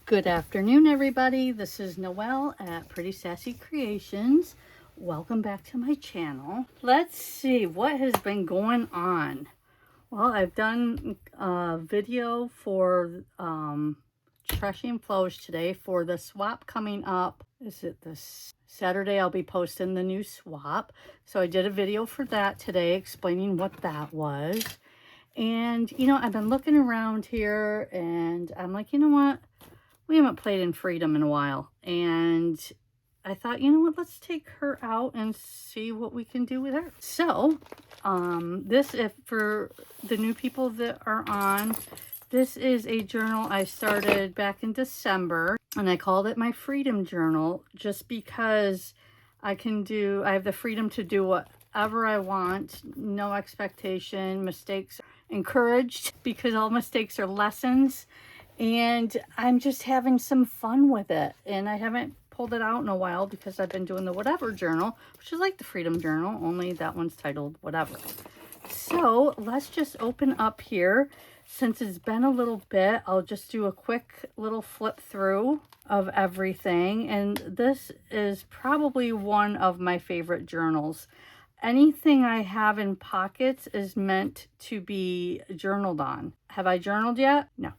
Good afternoon, everybody. This is Noelle at Pretty Sassy Creations. Welcome back to my channel. Let's see what has been going on. Well, I've done a video for Trashing Flows today for the swap coming up. Is it this Saturday? I'll be posting the new swap. So I did a video for that today explaining what that was. And, you know, I've been looking around here and I'm like, you know what? We haven't played in Freedom in a while, and I thought, you know what, let's take her out and see what we can do with her. So, if for the new people that are on, this is a journal I started back in December, and I called it my Freedom Journal just because I have the freedom to do whatever I want, no expectation, mistakes encouraged because all mistakes are lessons. And I'm just having some fun with it. And I haven't pulled it out in a while because I've been doing the Whatever Journal, which is like the Freedom Journal, only that one's titled Whatever. So let's just open up here. Since it's been a little bit, I'll just do a quick little flip through of everything. And this is probably one of my favorite journals. Anything I have in pockets is meant to be journaled on. Have I journaled yet? No.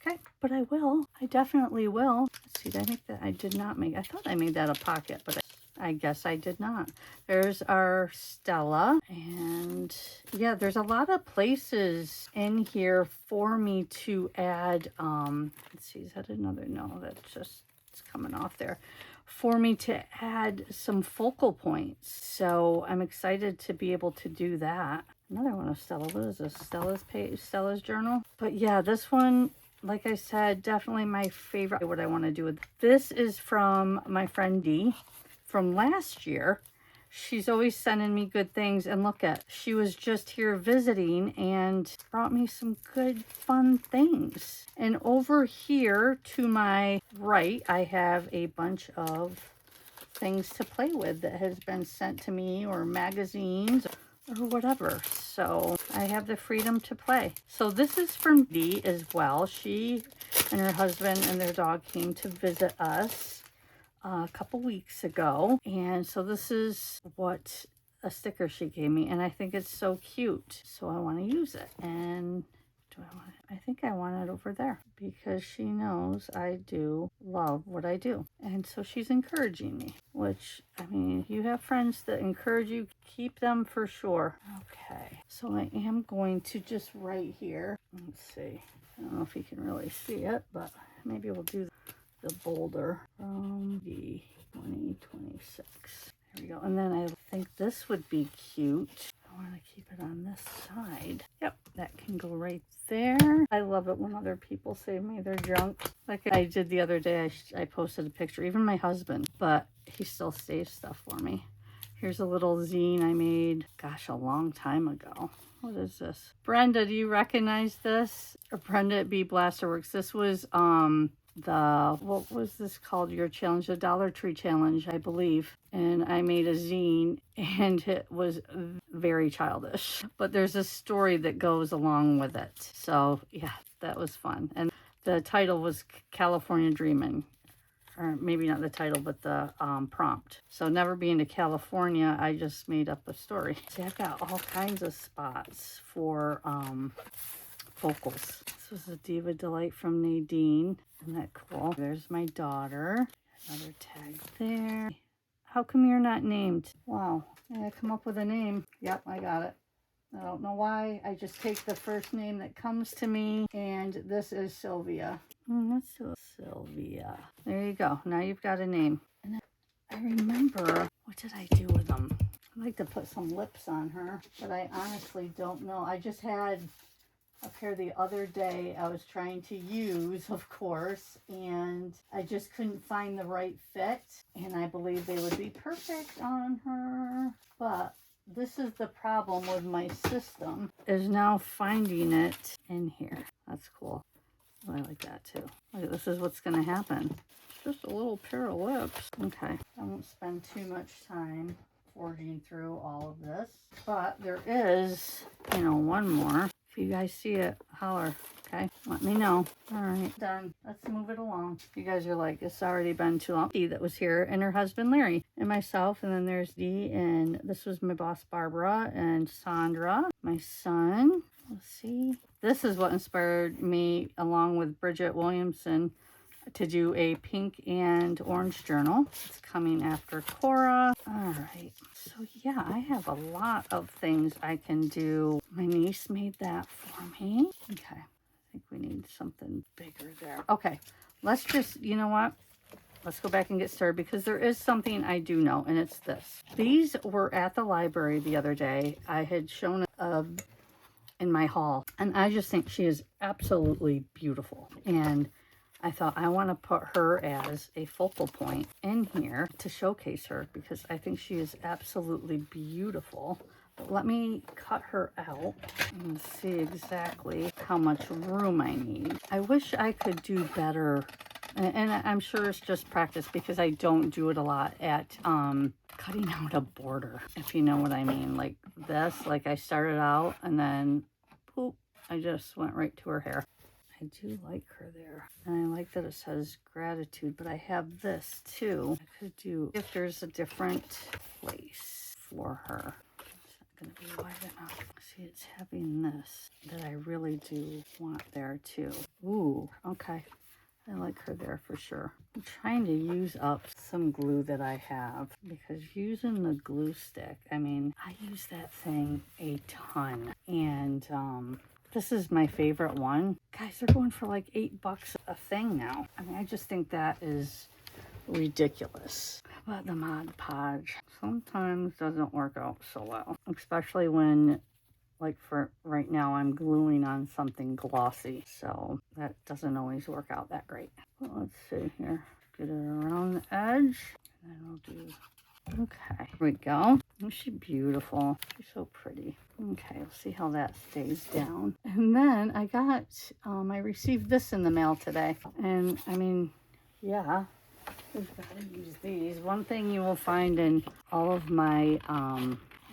Okay, but I will. I definitely will. Let's see, did I make that? I did not make. I thought I made that a pocket, but I guess I did not. There's our Stella. And yeah, there's a lot of places in here for me to add. Let's see, is that another? No, that's just, it's coming off there. For me to add some focal points. So I'm excited to be able to do that. Another one of Stella. What is this? Stella's page, Stella's journal. But yeah, this one, like I said, definitely my favorite. What I want to do with this is from my friend Dee from last year. She's always sending me good things, and look at, she was just here visiting and brought me some good fun things. And over here to my right, I have a bunch of things to play with that has been sent to me, or magazines or whatever. So I have the freedom to play. So this is from Dee as well. She and her husband and their dog came to visit us a couple weeks ago. And so this is what a sticker she gave me. And I think it's so cute. So I want to use it. And do I want it? I think I want it over there because she knows I do love what I do. And so she's encouraging me, which, I mean, if you have friends that encourage you, keep them for sure. Okay, so I am going to just write here. Let's see. I don't know if you can really see it, but maybe we'll do the boulder from the 2026. There we go. And then I think this would be cute. I want to keep it on this side. Yep, that can go right there. I love it when other people save me their junk. Like I did the other day, I posted a picture, even my husband, but he still saves stuff for me. Here's a little zine I made, gosh, a long time ago. What is this? Brenda, do you recognize this? Or Brenda at B Blasterworks. This was what was this called, your challenge, the Dollar Tree challenge, I believe. And I made a zine and it was very childish, but there's a story that goes along with it. So yeah, that was fun. And the title was California Dreamin', or maybe not the title, but the prompt. So never being to California, I just made up a story. See, I've got all kinds of spots for focals. This was a Diva Delight from Nadine. Isn't that cool? There's my daughter. Another tag there. How come you're not named? Wow. I gotta come up with a name. Yep, I got it. I don't know why. I just take the first name that comes to me. And this is Sylvia. That's Sylvia. There you go. Now you've got a name. And I remember, what did I do with them? I'd like to put some lips on her, but I honestly don't know. I just had a pair the other day I was trying to use, of course, and I just couldn't find the right fit, and I believe they would be perfect on her. But this is the problem with my system, is now finding it in here. That's cool. I like that too. Look, this is what's going to happen. It's just a little pair of lips. Okay, I won't spend too much time forging through all of this, but there is, you know, one more. If you guys see it, holler. Okay, let me know. All right, done. Let's move it along. You guys are like, it's already been too long. Dee that was here, and her husband Larry, and myself, and then there's Dee, and this was my boss Barbara, and Sandra, my son. Let's see. This is what inspired me, along with Bridget Williamson, to do a pink and orange journal. It's coming after Cora. All right. So yeah, I have a lot of things I can do. My niece made that for me. Okay. I think we need something bigger there. Okay. Let's just, you know what? Let's go back and get started because there is something I do know, and it's this. These were at the library the other day. I had shown in my haul, and I just think she is absolutely beautiful. And I thought I want to put her as a focal point in here to showcase her because I think she is absolutely beautiful. But let me cut her out and see exactly how much room I need. I wish I could do better, and I'm sure it's just practice because I don't do it a lot at cutting out a border, if you know what I mean. Like this, like I started out and then poop, I just went right to her hair. I do like her there. And I like that it says gratitude, but I have this too. I could do, if there's a different place for her. It's not going to be wide enough. See, it's having this that I really do want there too. Ooh, okay. I like her there for sure. I'm trying to use up some glue that I have because using the glue stick, I mean, I use that thing a ton. And, this is my favorite one. Guys, they're going for like $8 a thing now. I mean, I just think that is ridiculous. But the Mod Podge sometimes doesn't work out so well, especially when, like for right now, I'm gluing on something glossy. So that doesn't always work out that great. Well, let's see here. Get it around the edge. And then I'll do... Okay, here we go. Oh, she's beautiful. She's so pretty. Okay, we'll see how that stays down. And then I got, I received this in the mail today. And I mean, yeah, we've got to use these. One thing you will find in all of my,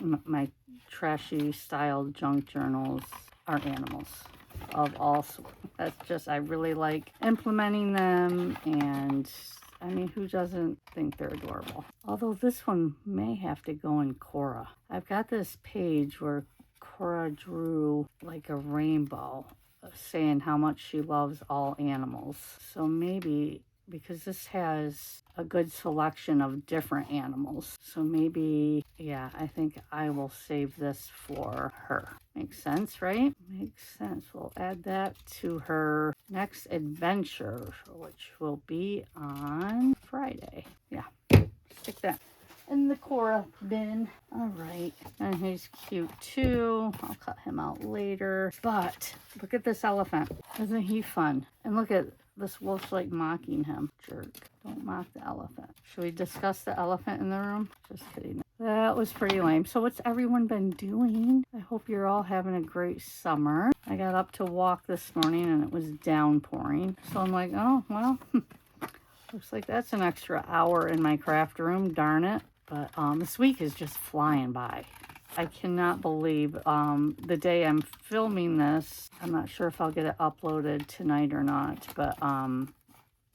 my trashy styled junk journals are animals of all sorts. That's just, I really like implementing them, and I mean, who doesn't think they're adorable? Although this one may have to go in Cora. I've got this page where Cora drew like a rainbow saying how much she loves all animals. So maybe, because this has a good selection of different animals. So maybe, yeah, I think I will save this for her. Makes sense, right? Makes sense. We'll add that to her next adventure, which will be on Friday. Yeah, stick that in the Cora bin. All right, and he's cute too. I'll cut him out later. But look at this elephant. Isn't he fun? And look at this wolf's like mocking him. Jerk. Don't mock the elephant. Should we discuss the elephant in the room? Just kidding. That was pretty lame. So what's everyone been doing? I hope you're all having a great summer. I got up to walk this morning and it was downpouring. So I'm like, oh, well, looks like that's an extra hour in my craft room. Darn it. But this week is just flying by. I cannot believe the day I'm filming this. I'm not sure if I'll get it uploaded tonight or not, but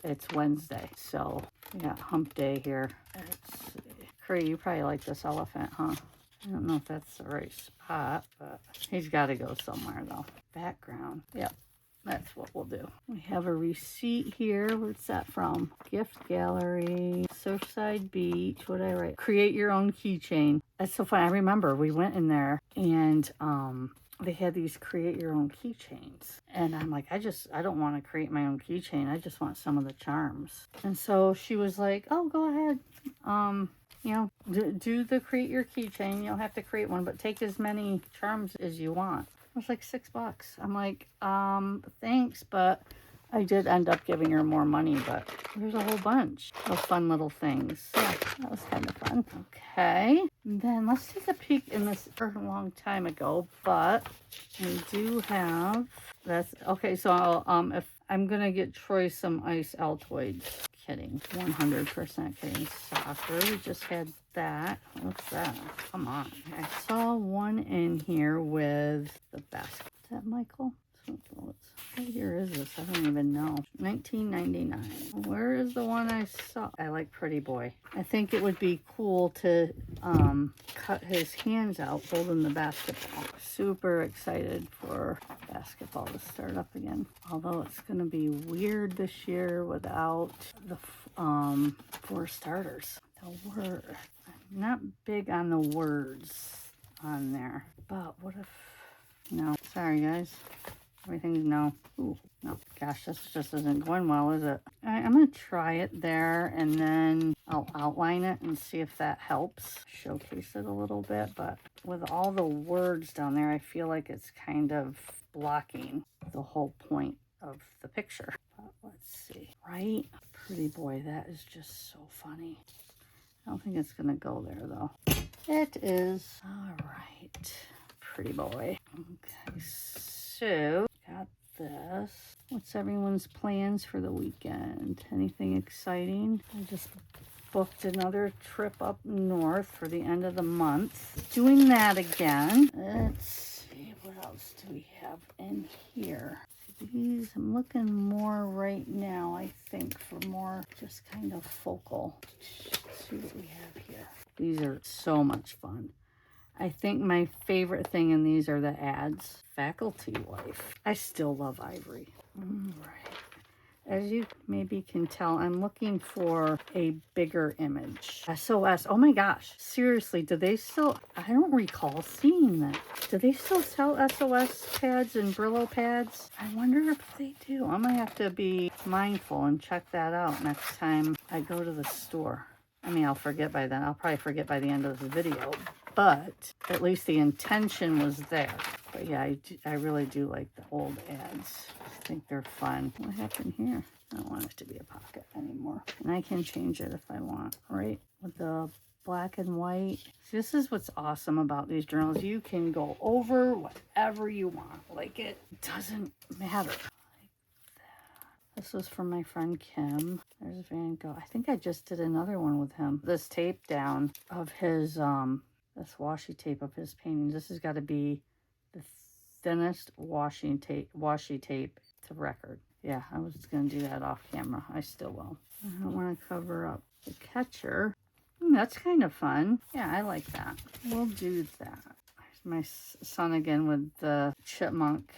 it's Wednesday. So we got hump day here. Let's see. Cree, you probably like this elephant, huh? I don't know if that's the right spot, but he's got to go somewhere though. Background. Yep. That's what we'll do. We have a receipt here. Where's that from? Gift gallery, Surfside Beach. What did I write? Create your own keychain. That's so fun. I remember we went in there and they had these create your own keychains. And I'm like, I don't want to create my own keychain. I just want some of the charms. And so she was like, oh, go ahead. You know, do the create your keychain. You don't have to create one, but take as many charms as you want. It was like $6. I'm like, thanks, but I did end up giving her more money, but there's a whole bunch of fun little things. Yeah, that was kind of fun. Okay, and then let's take a peek in this for a long time ago, but we do have, that's, okay, so if I'm gonna get Troy some ice Altoids. Kidding, 100% kidding. Soccer, we just had that. What's that? Come on. I saw one in here with the basket. Is that Michael? What year is this? I don't even know. 1999. Where is the one I saw? I like Pretty Boy. I think it would be cool to cut his hands out holding the basketball. Super excited for basketball to start up again. Although it's going to be weird this year without the 4 starters. The word. I'm not big on the words on there. But what if... No. Sorry, guys. Everything's no. Ooh, no. Gosh, this just isn't going well, is it? I'm going to try it there, and then I'll outline it and see if that helps. Showcase it a little bit, but with all the words down there, I feel like it's kind of blocking the whole point of the picture. But let's see. Right? Pretty Boy, that is just so funny. I don't think it's going to go there, though. It is. All right. Pretty Boy. Okay, so got this. What's everyone's plans for the weekend? Anything exciting? I just booked another trip up north for the end of the month. Doing that again. Let's see, what else do we have in here? These, I'm looking more right now, I think, for more just kind of focal. Let's see what we have here. These are so much fun. I think my favorite thing in these are the ads. Faculty Life. I still love Ivory. All right. As you maybe can tell, I'm looking for a bigger image. SOS. Oh my gosh. Seriously, do they still... I don't recall seeing that. Do they still sell SOS pads and Brillo pads? I wonder if they do. I'm going to have to be mindful and check that out next time I go to the store. I mean, I'll forget by then. I'll probably forget by the end of the video. But at least the intention was there. But yeah, I really do like the old ads. I think they're fun. What happened here? I don't want it to be a pocket anymore. And I can change it if I want, right? With the black and white. So this is what's awesome about these journals. You can go over whatever you want. Like, it doesn't matter. This was from my friend Kim. There's Van Gogh. I think I just did another one with him. This tape down of his, this washi tape of his paintings. This has got to be the thinnest washi tape to record. Yeah, I was going to do that off camera. I still will. I don't want to cover up the catcher. That's kind of fun. Yeah, I like that. We'll do that. There's my son again with the chipmunk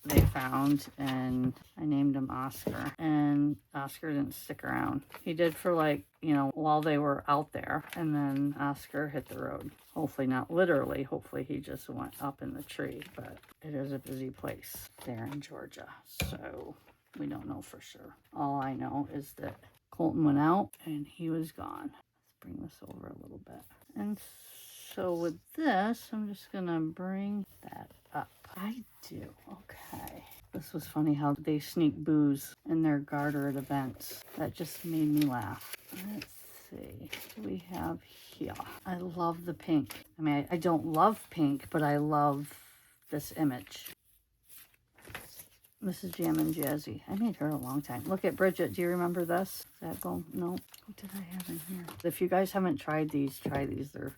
they found, and I named him Oscar, and Oscar didn't stick around. He did for, like, you know, while they were out there, and then Oscar hit the road. Hopefully not literally. Hopefully he just went up in the tree, but it is a busy place there in Georgia, so we don't know for sure. All I know is that Colton went out and he was gone. Let's bring this over a little bit. And so with this, I'm just gonna bring that up. I do. Okay. This was funny how they sneak booze in their garter at events. That just made me laugh. Let's see. What do we have here? I love the pink. I mean, I don't love pink, but I love this image. This is Jammin' Jazzy. I made her a long time. Look at Bridget. Do you remember this? Does that go? No. What did I have in here? If you guys haven't tried these, try these. They're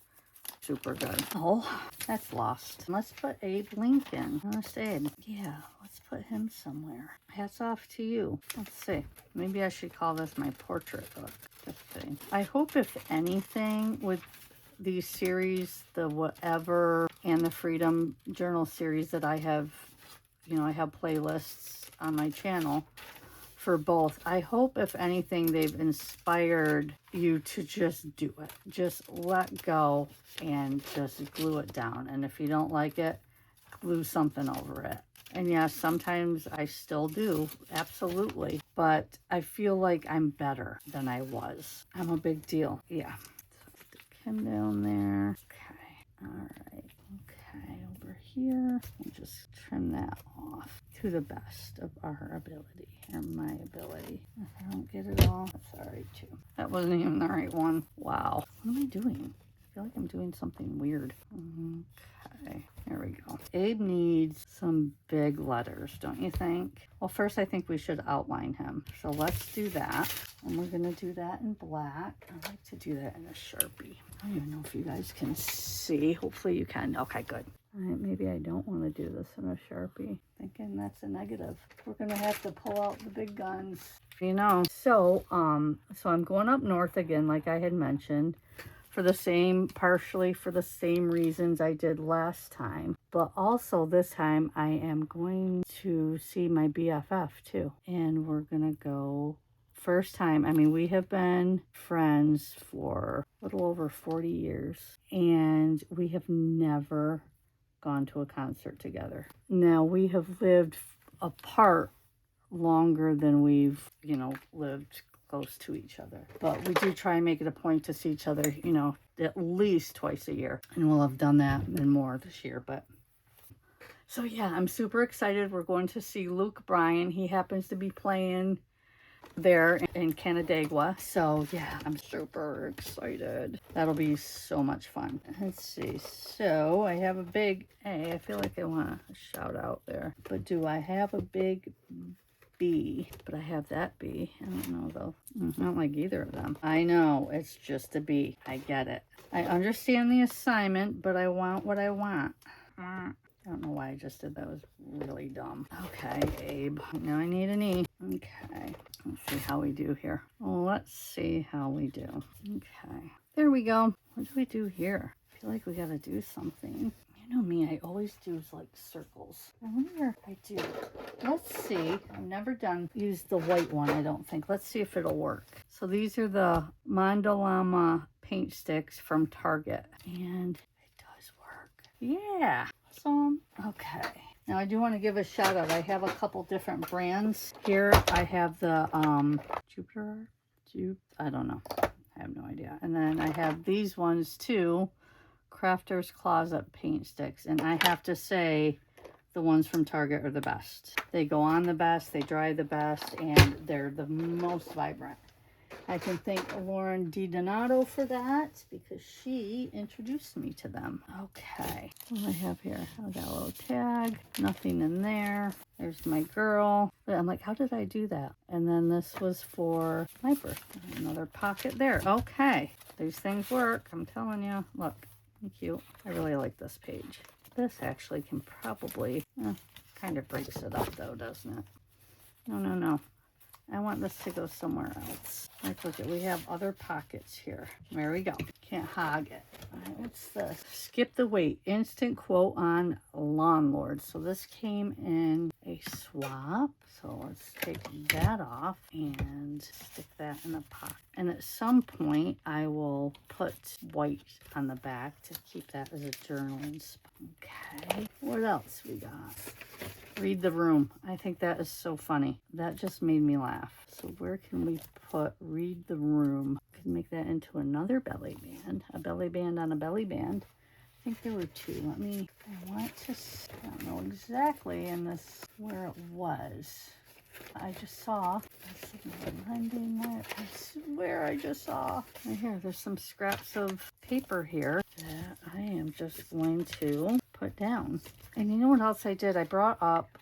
super good. Oh, that's lost. Let's put Abe Lincoln. Honest Abe. Yeah, let's put him somewhere. Hats off to you. Let's see. Maybe I should call this my portrait book. Just kidding. I hope, if anything, with these series, the Whatever and the Freedom Journal series that I have, you know, I have playlists on my channel for both. I hope, if anything, they've inspired you to just do it. Just let go and just glue it down. And if you don't like it, glue something over it. And yes, sometimes I still do, absolutely. But I feel like I'm better than I was. I'm a big deal. Yeah. So stick him down there. Okay. All right. Okay, over here. We'll just trim that off to the best of our ability, or my ability. If I don't get it all, that's all right too. That wasn't even the right one. Wow. What am I doing? I feel like I'm doing something weird. Okay, there we go. Abe needs some big letters, don't you think? Well, first I think we should outline him. So let's do that. And we're gonna do that in black. I like to do that in a Sharpie. I don't even know if you guys can see. Hopefully you can. Okay, good. Maybe I don't want to do this in a Sharpie. Thinking that's a negative. We're going to have to pull out the big guns. You know, so I'm going up north again, like I had mentioned, partially for the same reasons I did last time. But also this time I am going to see my BFF too. And we're going to go first time. I mean, we have been friends for a little over 40 years and we have never gone to a concert together. Now, we have lived apart longer than we've, lived close to each other. But we do try and make it a point to see each other, at least twice a year. And we'll have done that and more this year. But so yeah, I'm super excited. We're going to see Luke Bryan. He happens to be playing there in Canandaigua. So yeah, I'm super excited. That'll be so much fun. Let's see. So I have a big A. I feel like I want to shout out there. But do I have a big B? But I have that B. I don't know though. I don't like either of them. I know, it's just a B. I get it. I understand the assignment, but I want what I want. I don't know why I just did that. It was really dumb. Okay, Abe. Now I need an E. Okay. Let's see how we do here. Well, let's see how we do. Okay. There we go. What do we do here? I feel like we got to do something. You know me, I always do like circles. I wonder if I do. Let's see. I've never used the white one, I don't think. Let's see if it'll work. So these are the Mandalama paint sticks from Target. And it does work. Yeah. Awesome. Okay. Now I do want to give a shout out. I have a couple different brands here. I have the Jupiter. I don't know. I have no idea. And then I have these ones too. Crafter's Closet paint sticks, and I have to say the ones from Target are the best. They go on the best, they dry the best, and they're the most vibrant. I can thank Lauren DiDonato for that because she introduced me to them. Okay, what do I have here? I got a little tag, nothing in there. There's my girl. I'm like, how did I do that? And then this was for my birthday. Another pocket there. Okay, these things work, I'm telling you. Look. Cute. I really like this page. This actually can probably kind of breaks it up though, doesn't it? No. I want this to go somewhere else. Like, look at, we have other pockets here. There we go. Can't hog it. All right, what's this? Skip the wait. Instant quote on Lawn Lord. So this came in a swap. So let's take that off and stick that in a pocket. And at some point, I will put white on the back to keep that as a journaling spot. Okay, what else we got? Read the Room. I think that is so funny. That just made me laugh. So where can we put Read the Room? Could make that into another belly band. A belly band on a belly band. I think there were two. I don't know exactly in this where it was. I just saw, I swear I just saw. Right here, there's some scraps of paper here that I am just going to put down. And you know what else I did? I brought up,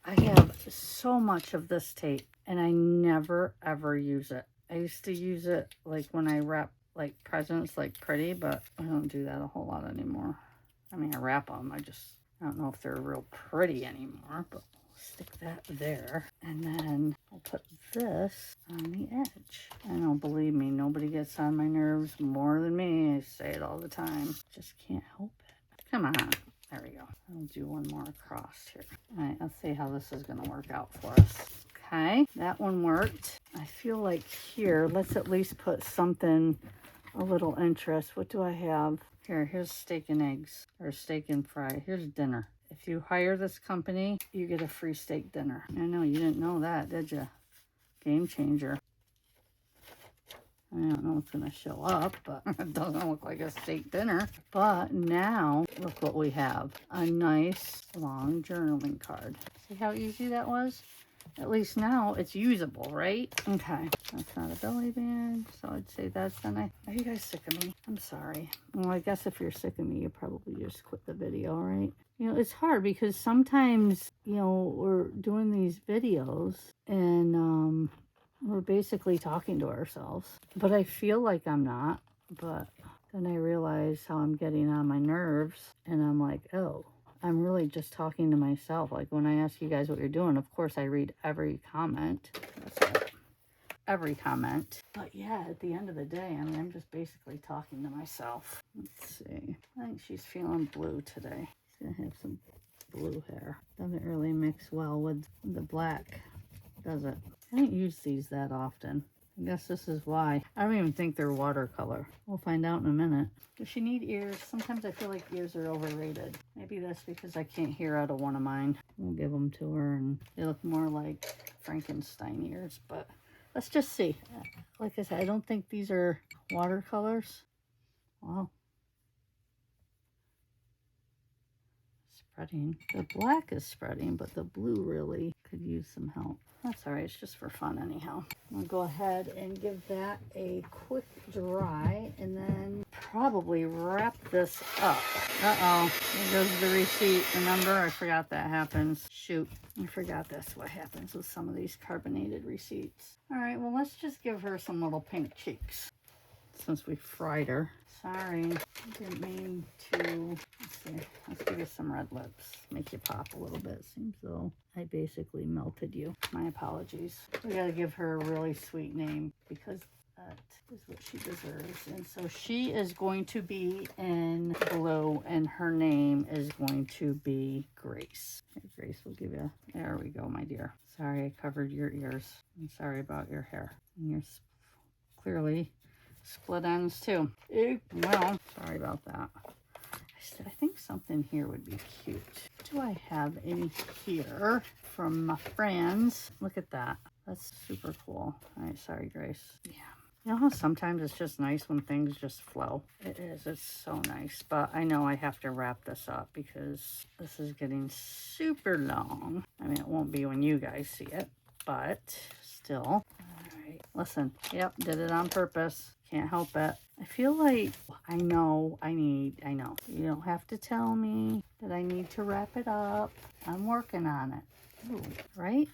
I have so much of this tape and I never ever use it. I used to use it like when I wrap like presents like pretty, but I don't do that a whole lot anymore. I mean, I wrap them. I don't know if they're real pretty anymore, but stick that there, and then I'll put this on the edge. I know, believe me, nobody gets on my nerves more than me. I say it all the time. Just can't help it. Come on. There we go. I'll do one more across here. All right, let's see how this is going to work out for us. Okay, that one worked. I feel like here, let's at least put something, a little interest. What do I have? Here's steak and eggs, or steak and fry. Here's dinner. If you hire this company, you get a free steak dinner. I know, you didn't know that, did you? Game changer. I don't know what's going to show up, but it doesn't look like a steak dinner. But now, look what we have. A nice long journaling card. See how easy that was? At least now it's usable, right? Okay, that's not a belly band, so I'd say that's done. Are you guys sick of me? I'm sorry. Well, I guess if you're sick of me, you probably just quit the video, right? You know, it's hard because sometimes, we're doing these videos and we're basically talking to ourselves. But I feel like I'm not. But then I realize how I'm getting on my nerves and I'm like, oh, I'm really just talking to myself. Like when I ask you guys what you're doing, of course I read every comment. Every comment. But yeah, at the end of the day, I mean, I'm just basically talking to myself. Let's see. I think she's feeling blue today. She's gonna have some blue hair. Doesn't really mix well with the black, does it? I don't use these that often. I guess this is why. I don't even think they're watercolor. We'll find out in a minute. Does she need ears? Sometimes I feel like ears are overrated. Maybe that's because I can't hear out of one of mine. We'll give them to her, and they look more like Frankenstein ears, but let's just see. Like I said, I don't think these are watercolors. Wow. Spreading. The black is spreading, but the blue really could use some help. That's all right. It's just for fun anyhow. I'll go ahead and give that a quick dry and then probably wrap this up. Uh-oh. There goes the receipt. Remember, I forgot that happens. Shoot. I forgot that's what happens with some of these carbonated receipts. All right, well, let's just give her some little pink cheeks since we fried her. Sorry, I didn't mean to. Let's see. Let's give you some red lips. Make you pop a little bit. Seems though I basically melted you. My apologies. We gotta give her a really sweet name because that is what she deserves. And so she is going to be in blue, and her name is going to be Grace. Okay, Grace, we'll give you. There we go, my dear. Sorry, I covered your ears. I'm sorry about your hair. And you're clearly split ends too. Well, sorry about that. I think something here would be cute. Do I have any here from my friends? Look at that. That's super cool. All right, sorry, Grace. Yeah. You know how sometimes it's just nice when things just flow? It is. It's so nice. But I know I have to wrap this up because this is getting super long. I mean, it won't be when you guys see it, but still. All right. Listen. Yep, did it on purpose. Can't help it. I feel like I know. You don't have to tell me that I need to wrap it up. I'm working on it. Ooh, right?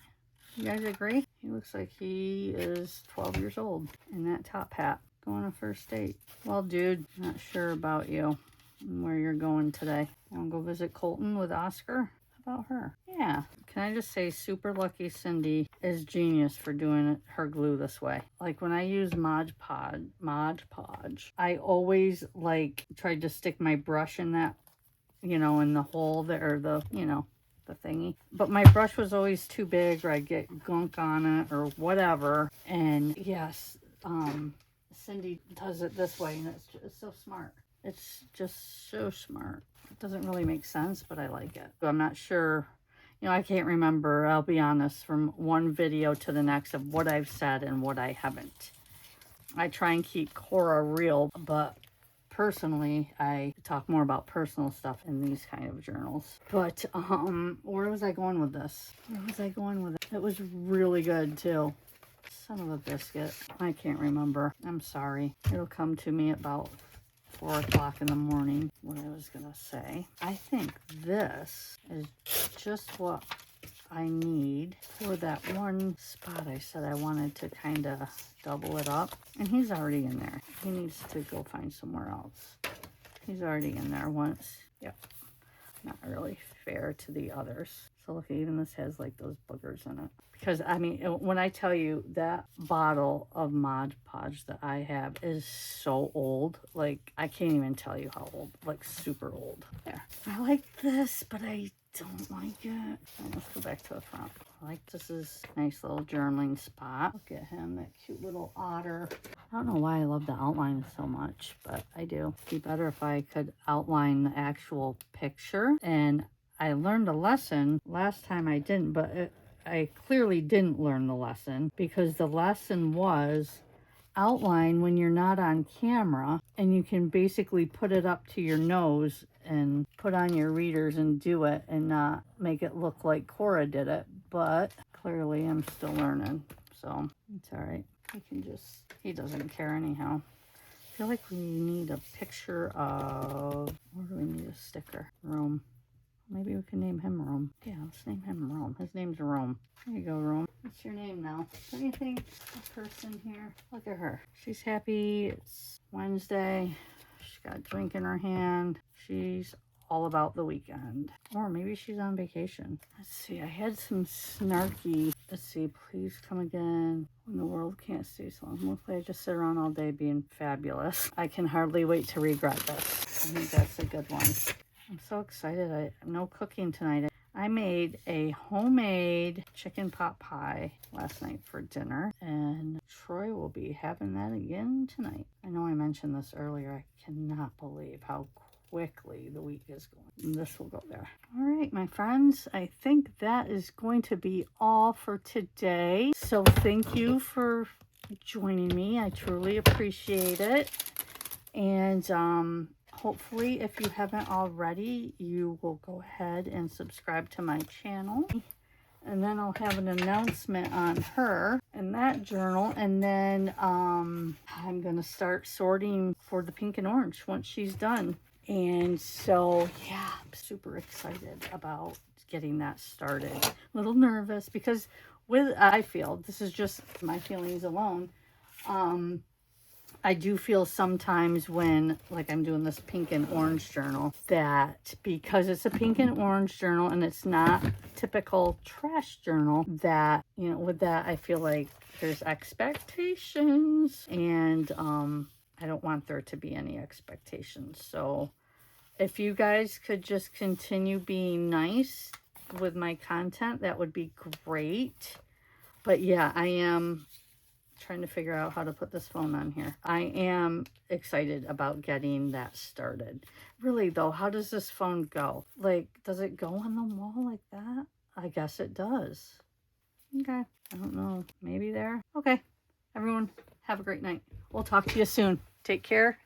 You guys agree? He looks like he is 12 years old in that top hat. Going on a first date. Well, dude, not sure about you and where you're going today. Want to go visit Colton with Oscar? How about her? Yeah. Can I just say, super lucky Cindy is genius for doing her glue this way. Like when I use Mod Podge, I always like tried to stick my brush in that, in the hole there, or the thingy. But my brush was always too big, or I'd get gunk on it or whatever. And yes, Cindy does it this way, and it's so smart. It's just so smart. It doesn't really make sense, but I like it. I'm not sure. I can't remember, I'll be honest, from one video to the next of what I've said and what I haven't. I try and keep Cora real, but personally, I talk more about personal stuff in these kind of journals. But, where was I going with this? It was really good, too. Son of a biscuit. I can't remember. I'm sorry. It'll come to me about 4 o'clock in the morning, what I was going to say. I think this is just what I need for that one spot I said I wanted to kind of double it up. And he's already in there. He needs to go find somewhere else. He's already in there once. Yep. Not really fair to the others. So look, even this has like those boogers in it. Because, I mean, when I tell you that bottle of Mod Podge that I have is so old, like, I can't even tell you how old, like, super old. There. I like this, but I don't like it. Let's go back to the front. I like this is a nice little journaling spot. Look at him, that cute little otter. I don't know why I love the outline so much, but I do. It'd be better if I could outline the actual picture. And I learned a lesson. Last time I didn't, but I clearly didn't learn the lesson, because the lesson was outline when you're not on camera, and you can basically put it up to your nose and put on your readers and do it and not make it look like Cora did it. But clearly I'm still learning, so it's all right. He doesn't care anyhow. I feel like we need a picture of, where do we need a sticker? Rome. Maybe we can name him Rome. Yeah, let's name him Rome. His name's Rome. There you go, Rome. What's your name now? Anything? A person here? Look at her. She's happy. It's Wednesday. She's got a drink in her hand. She's all about the weekend. Or maybe she's on vacation. Let's see, I had some snarky. Let's see, please come again. When the world can't stay so long. Hopefully I just sit around all day being fabulous. I can hardly wait to regret this. I think that's a good one. I'm so excited. No cooking tonight. I made a homemade chicken pot pie last night for dinner, and Troy will be having that again tonight. I know I mentioned this earlier. I cannot believe how quickly the week is going. This will go there. All right, my friends, I think that is going to be all for today. So thank you for joining me. I truly appreciate it. And hopefully, if you haven't already, you will go ahead and subscribe to my channel. And then I'll have an announcement on her and that journal. And then I'm going to start sorting for the pink and orange once she's done. And so, yeah, I'm super excited about getting that started. A little nervous because I feel, this is just my feelings alone, I do feel sometimes when, like, I'm doing this pink and orange journal, that because it's a pink and orange journal and it's not typical trash journal, that, you know, with that, I feel like there's expectations, and I don't want there to be any expectations. So if you guys could just continue being nice with my content, that would be great. But yeah, I am trying to figure out how to put this phone on here. I am excited about getting that started. Really though, how does this phone go? Like, does it go on the wall like that? I guess it does. Okay, I don't know. Maybe there. Okay, everyone, have a great night. We'll talk to you soon. Take care.